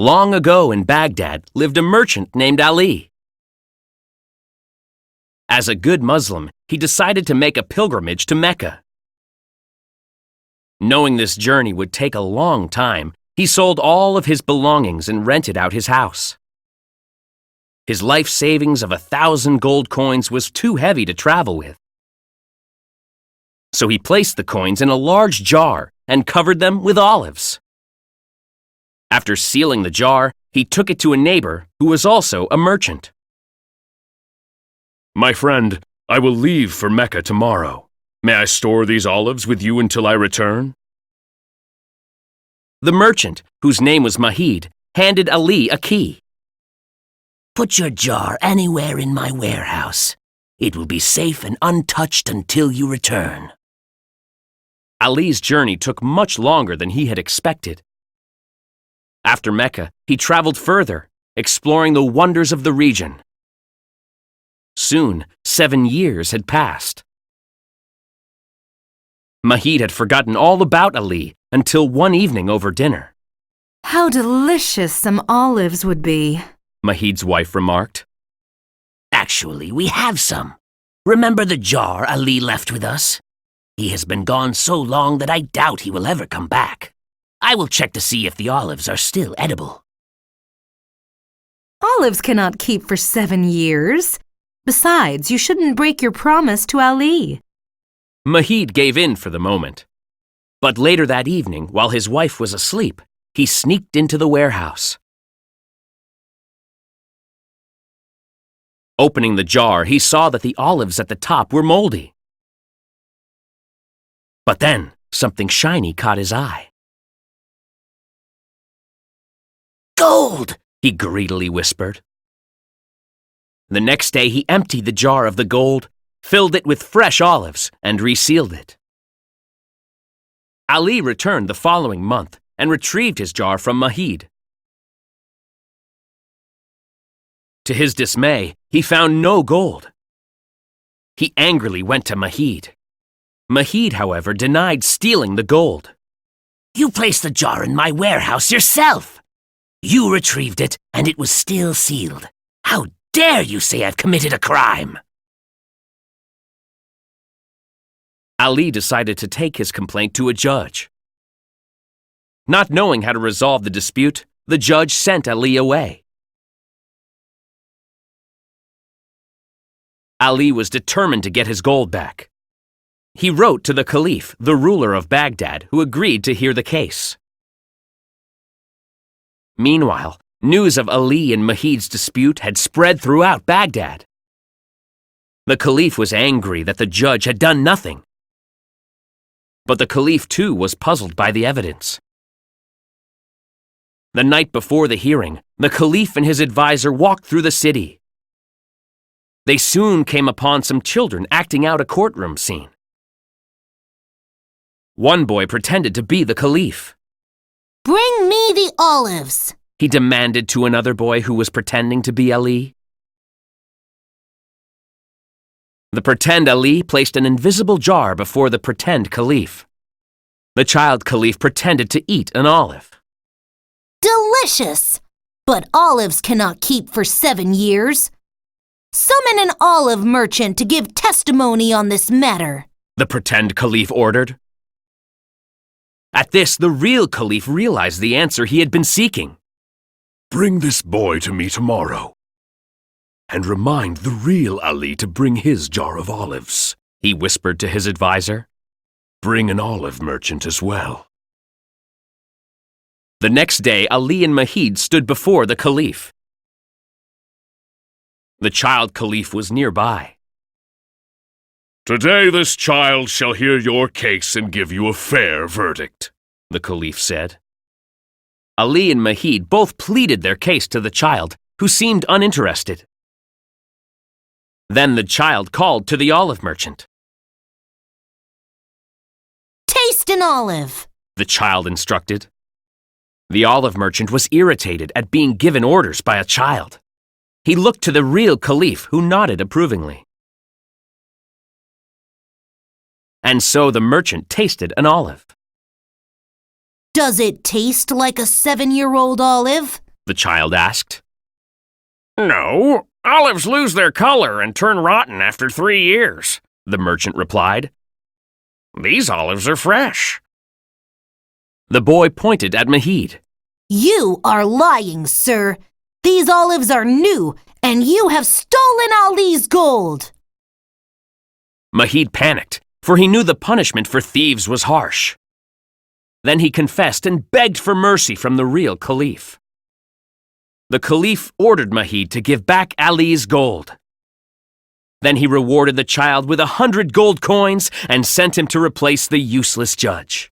Long ago in Baghdad lived a merchant named Ali. As a good Muslim, he decided to make a pilgrimage to Mecca. Knowing this journey would take a long time, he sold all of his belongings and rented out his house. His life savings of 1,000 gold coins was too heavy to travel with. So he placed the coins in a large jar and covered them with olives. After sealing the jar, he took it to a neighbor who was also a merchant. "My friend, I will leave for Mecca tomorrow. May I store these olives with you until I return?" The merchant, whose name was Mahid, handed Ali a key. "Put your jar anywhere in my warehouse. It will be safe and untouched until you return." Ali's journey took much longer than he had expected. After Mecca, he traveled further, exploring the wonders of the region. Soon, 7 years had passed. Mahid had forgotten all about Ali until one evening over dinner. "How delicious some olives would be," Mahid's wife remarked. "Actually, we have some. Remember the jar Ali left with us? He has been gone so long that I doubt he will ever come back. I will check to see if the olives are still edible." "Olives cannot keep for 7 years. Besides, you shouldn't break your promise to Ali." Mahid gave in for the moment. But later that evening, while his wife was asleep, he sneaked into the warehouse. Opening the jar, he saw that the olives at the top were moldy. But then, something shiny caught his eye. "Gold!" he greedily whispered. The next day, he emptied the jar of the gold, filled it with fresh olives, and resealed it. Ali returned the following month and retrieved his jar from Mahid. To his dismay, he found no gold. He angrily went to Mahid. Mahid, however, denied stealing the gold. "You placed the jar in my warehouse yourself. You retrieved it, and it was still sealed. How dare you say I've committed a crime?" Ali decided to take his complaint to a judge. Not knowing how to resolve the dispute, the judge sent Ali away. Ali was determined to get his gold back. He wrote to the Caliph, the ruler of Baghdad, who agreed to hear the case. Meanwhile, news of Ali and Mahid's dispute had spread throughout Baghdad. The Caliph was angry that the judge had done nothing. But the Caliph too was puzzled by the evidence. The night before the hearing, the Caliph and his advisor walked through the city. They soon came upon some children acting out a courtroom scene. One boy pretended to be the Caliph. "Bring me the olives," he demanded to another boy who was pretending to be Ali. The pretend Ali placed an invisible jar before the pretend Caliph. The child Caliph pretended to eat an olive. "Delicious! But olives cannot keep for 7 years. Summon an olive merchant to give testimony on this matter," the pretend Caliph ordered. At this, the real Caliph realized the answer he had been seeking. "Bring this boy to me tomorrow. And remind the real Ali to bring his jar of olives," he whispered to his advisor. "Bring an olive merchant as well." The next day, Ali and Mahid stood before the Caliph. The child Caliph was nearby. "Today this child shall hear your case and give you a fair verdict," the Caliph said. Ali and Mahid both pleaded their case to the child, who seemed uninterested. Then the child called to the olive merchant. "Taste an olive," the child instructed. The olive merchant was irritated at being given orders by a child. He looked to the real Caliph, who nodded approvingly. And so the merchant tasted an olive. "Does it taste like a 7-year-old olive?" the child asked. No, olives lose their color and turn rotten after 3 years, The merchant replied. These olives are fresh. The boy pointed at Mahid. You are lying, sir. These olives are new, and you have stolen Ali's gold. Mahid panicked, for he knew the punishment for thieves was harsh. Then he confessed and begged for mercy from the real Caliph. The Caliph ordered Mahid to give back Ali's gold. Then he rewarded the child with 100 gold coins and sent him to replace the useless judge.